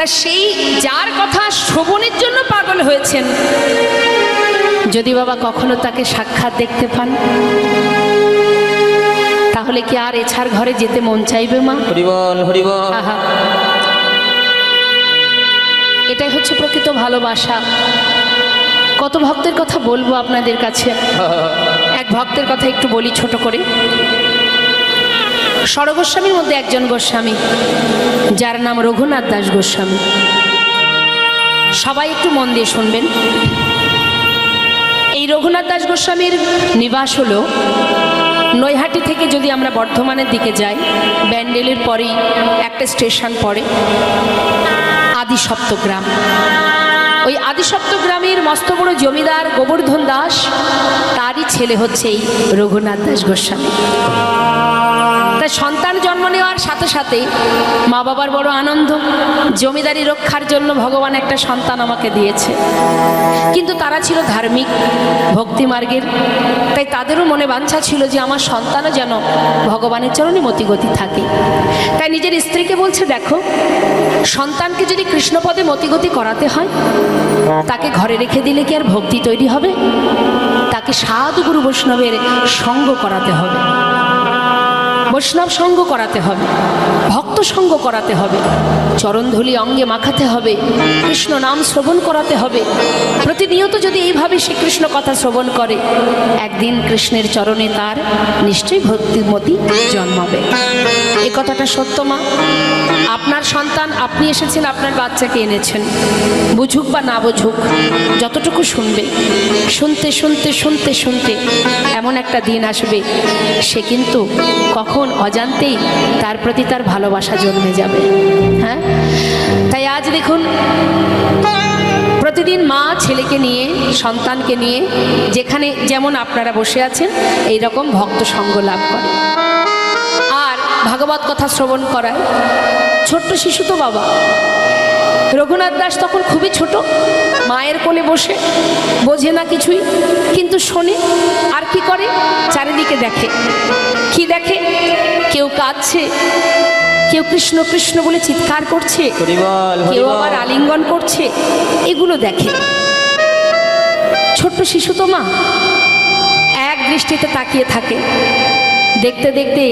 তা সেই যার কথা শ্রবণের জন্য পাগল হয়েছেন, যদি বাবা কখনো তাকে সাক্ষাৎ দেখতে পান, তাহলে কি আর এছাড় ঘরে যেতে মন চাইবে মা? হরিবল হরিবল। আহা, এটাই হচ্ছে প্রকৃত ভালোবাসা। কত ভক্তের কথা বলবো আপনাদের কাছে। এক ভক্তের কথা একটু বলি ছোট করে। ষড়গোস্বামীর মধ্যে একজন গোস্বামী, যার নাম রঘুনাথ দাস গোস্বামী। সবাই একটু মন দিয়ে শুনবেন। এই রঘুনাথ দাস গোস্বামীর নিবাস হলো নৈহাটি থেকে যদি আমরা বর্ধমানের দিকে যাই, ব্যান্ডেলের পরেই একটা স্টেশন পড়ে আদিসপ্তগ্রাম। ওই আদিসপ্তগ্রামের মস্ত বড় জমিদার গোবর্ধন দাস, তারই ছেলে হচ্ছে এই রঘুনাথ দাস গোস্বামী। তাই সন্তান জন্ম নেওয়ার সাথে সাথে মা বাবার বড় আনন্দ, জমিদারি রক্ষার জন্য ভগবান একটা সন্তান আমাকে দিয়েছে। কিন্তু তারা ছিল ধার্মিক, ভক্তি মার্গের, তাই তাদেরও মনে বাঞ্ছা ছিল যে আমার সন্তানও যেন ভগবানের চরণে মতিগতি থাকে। তাই নিজের স্ত্রীকে বলছে, দেখো, সন্তানকে যদি কৃষ্ণপদে মতিগতি করাতে হয়, তাকে ঘরে রেখে দিলে কি আর ভক্তি তৈরি হবে? তাকে সাধু গুরু বৈষ্ণবের সঙ্গ করাতে হবে, বৈষ্ণব সঙ্গ করাতে হবে, ভক্ত সঙ্গ করাতে হবে, চরণধূলি অঙ্গে মাখাতে হবে, কৃষ্ণ নাম শ্রবণ করাতে হবে। প্রতিনিয়ত যদি এইভাবে সে কৃষ্ণ কথা শ্রবণ করে, একদিন কৃষ্ণের চরণে তার নিশ্চয়ই ভক্তিমতি জন্মাবে। এ কথাটা সত্য মা। আপনার সন্তান, আপনি এসেছেন, আপনার বাচ্চাকে এনেছেন, বুঝুক বা না বুঝুক, যতটুকু শুনবে, শুনতে শুনতে শুনতে শুনতে এমন একটা দিন আসবে, সে কিন্তু কখন অজান্তেই তার প্রতি তার ভালোবাসা জন্মে যাবে। হ্যাঁ, তাই আজ দেখুন, প্রতিদিন মা ছেলেকে নিয়ে, সন্তানকে নিয়ে যেখানে যেমন আপনারা বসে আছেন, এই রকম ভক্ত সঙ্গ লাভ করে আর ভাগবত কথা শ্রবণ করায়। ছোট্ট শিশু তো বাবা, রঘুনাথ দাস তখন খুবই ছোট, মায়ের কোলে বসে, বোঝে না কিছুই, কিন্তু শোনে আর কি করে, চারিদিকে দেখে। কি দেখে? কেউ কাঁদছে, কেউ কৃষ্ণ কৃষ্ণ বলে চিৎকার করছে, কেউ আবার আলিঙ্গন করছে, এগুলো দেখে। ছোট্ট শিশু তো মা, এক দৃষ্টিতে তাকিয়ে থাকে। দেখতে দেখতে